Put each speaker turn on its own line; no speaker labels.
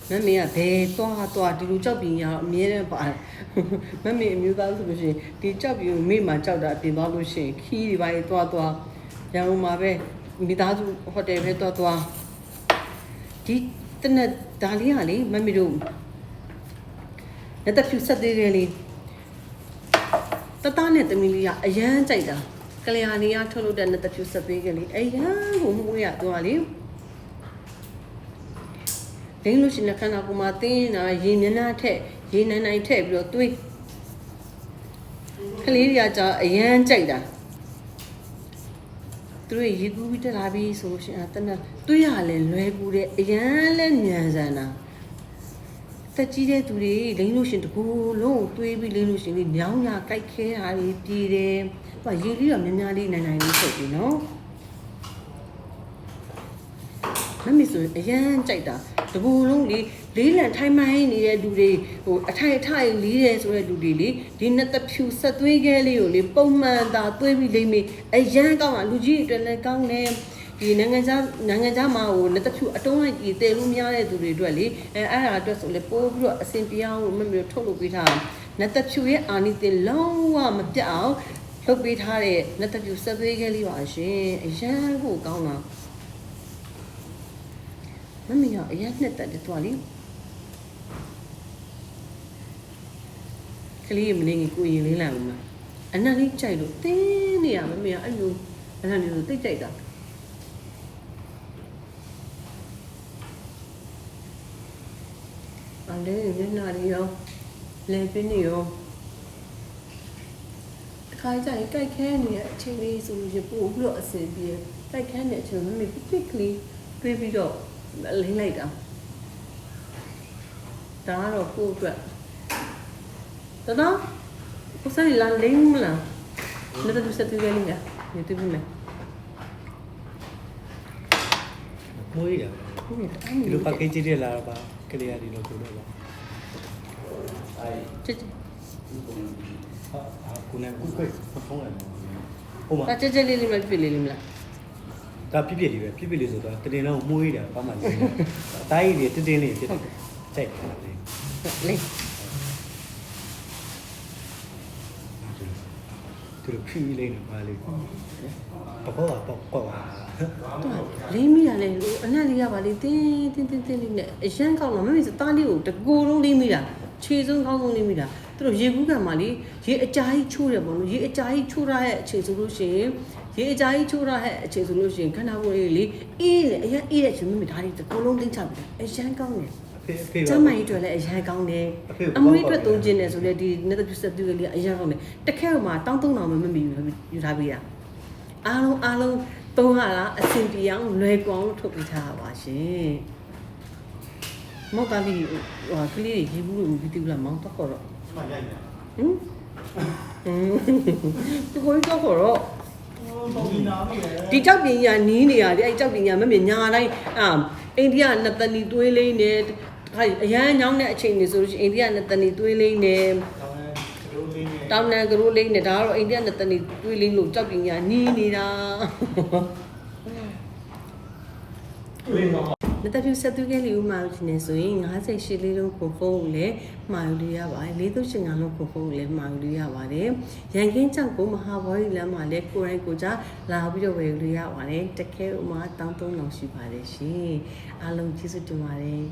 မမေကဘယ်သွားဒီလိုကြောက်ပြီးရအောင်အမြဲတမ်းပါမမေအမျိုးသားဆိုလို့ရှိရင်ဒီကြောက်ပြီးမိမှကြောက်တာအပြင်သွားလို့ရှိရင်ခီးတွေပါသွားရန်ကုန်မှာပဲမိသားစုဟိုတယ်ပဲသွားဒီတနက်ဒါလေးကလေမမေတို့လက်တဖြူဆက်သေးတယ်လေတသားနဲ့သမီးလေးကအရန်ကြိုက်တာကလျာဏီကထုတ်လို့တဲ့လက်တဖြူဆက်သေးကလေးအရန်ကိုမှုရသွားလေဒင်းလို့ရှိရင်ခန္ဓာကိုယ်မှာတင်းနေတာရေမျက်နှာထက်ရေနိုင်ထက်ပြီးတော့တွေးကလေးတွေကကြာအရန်ကြိုက်တာသူတို့ရေကူးပြီးတက်လာပြီဆိုလို့ရှိရင်တနက်တွေးရလဲလွယ်ကူတယ်အရန်လဲမြန်ဆန်တာတက်ကြီးတဲ့သူတွေလိမ့်လို့ရှင်တကူလုံးတွေးပြီးလိမ့်လို့ရှင်လေးညောင်းညာကြိုက်ခဲတာတွေပြည်တယ်သူကရေလေးတော့များလေးနိုင်လေးဆက်ပြီနော်မမေဆိုအရန်ကြိုက်တာတကူလုံးလေးလံထိုင်းမိုင်းနေတဲ့လူတွေဟိုအထိုင်လေးတယ်ဆိုတဲ့လူတွေလေဒီနှစ်သက်ဖြူဆက်သွေးခဲလေးကိုလေပုံမှန်သာသွေးပြီးလိမ့်မေအရန်ကောင်းတာလူကြီးအတွက်လည်းကောင်းတယ်ဒီနိုင်ငံခြားမှာဟိုလက်တဖြူအတုံးလိုက်ကြီးတဲလို့မရတဲ့သူတွေအတွက်လေအဲ့ဒါအတွက်ဆိုလေပိုးပြီးတော့အစင်ပြောင်းမမေထုတ်လုပ်ပေးထားလက်တဖြူရဲ့အာနိသင်လုံးဝမပြတ်အောင်လုပ်ပေးထားတဲ့လက်တဖြူဆက်သွေးခဲလေးပါရှင်အရန်ကိုကောင်းတာမမေကအရင်နှစ်သက်တယ်သူကလေကလေးမနေကြီးကိုရင်လေးလာဘူးမအနက်လေးကြိုက်လို့တင်းနေရမမေကအဲ့လိုအနက်လေးဆိုတိတ်ကြိုက်တာအလဲညနာရီရောလဲပင်းနေရောတစ်ခါကျရင်ကြိုက်ခဲနေတဲ့အချိန်လေးဆိုရင်ပို့ပြီးတော့အဆင်ပြေကြိုက်ခဲနေတဲ့အချိန်မမေပြစ်ကလေးတွေးပြီးတော့လိမ့်လိုက်တာဒါကတော့ကိုယ့်အတွက်တော်ကိုစားလာလိမ့်မလားလက်တူဆက်သူကလေးညာနေတူပြီမယ်
မွေးရဒီလို package တွေလာပါကလေးရဒီလိုကိုတော့ပါ
ချစ်
ဟာကိုနေကိုကိုဖုန်းလိုက်ဟိုမှာ
ချစ်လေးမလားပြလေးမလား
ဒါပြလေးပဲပြလေးဆိုတော့တတင်လုံးမွေးတာဘာမှမလုပ်ဘူးအသားကြီးတွေတင်းလေးဖြစ်တယ်ကြိုက်တယ်
လေ
သူတို့ဖြီးလေးနေပါလေပေါ့
လိမ့်မိတာလေအနက်လေးရပါလေတင်းလေးနဲ့အရန်ကောင်းတော့မမေစသားလေးကိုတကူလုံးလိမ့်မိတာခြေစုံကောင်းလိမ့်မိတာသူတို့ရေကူးကံမှာလေရေအကြာကြီးချိုးတယ်ပေါ့နော်ရေအကြာကြီးချိုးထားတဲ့အခြေဆိုလို့ရှိရင်ရေအကြာကြီးချိုးထားတဲ့အခြေဆိုလို့ရှိရင်ခန္ဓာကိုယ်လေးလေအေးလေအရန်အေးတဲ့အချိန်မမေဒါလေးတကူလုံးလိမ့်ချပြီအရန်ကောင်းတယ်ကျမကြီးတွေလည်းအရန်ကောင်းတယ်အမွေးအတွက်သုံးခြင်းတယ်ဆိုလေဒီနှစ်သက်ပြဆက်သူကလေးအရန်ကောင်းတယ်တစ်ခက်မှာ1300မမီယူထားပေးတာအားလုံးသုံးရတာအဆင်ပြေအောင်လွယ်ကောင်းထုတ်ပေးထားပါရှင်မောက်ကလေးဟိုကလေးရေဘူးလို့ပြီးတူလာမောင်းတော့ခေါ်တော့
မှရိုက်နေ
သူကိုတော့ခေါ်တော့ဒီကြောက်ပညာနီးနေရတယ်အဲ့ကြောက်ပညာမမြင်ညာတိုင်းအိန္ဒိယနှစ်တဏီသွေးလိမ့်နေအရန်ညောင်းတဲ့အချိန်တွေဆိုလို့ရှိရင်အိန္ဒိယနှစ်တဏီသွေးလိမ့်နေတောင်နံကရိုးလိမ့်နေဒါကတော့အိန္ဒိယနှစ်တဏီသွေးလိမ့်လို့ကြောက်ပညာနီးနေတာလက်တဖြူဆက်သူကလေးဦးမှာလို့နေဆိုရင်58လေးလုံးခုဖုန်းကိုလည်းမှာယူလို့ရပါတယ်4385လုံးခုဖုန်းကိုလည်းမှာယူလို့ရပါတယ်ရန်ကင်းကြောင့်ကိုမဟာဘောရီလမ်းမှာလည်းကိုရိုင်းကိုကြလာပြီးတော့ဝယ်လို့ရပါတယ်တကယ်ဥမာ1300ရှိပါတယ်ရှင်အားလုံးကျေးဇူးတင်ပါတယ်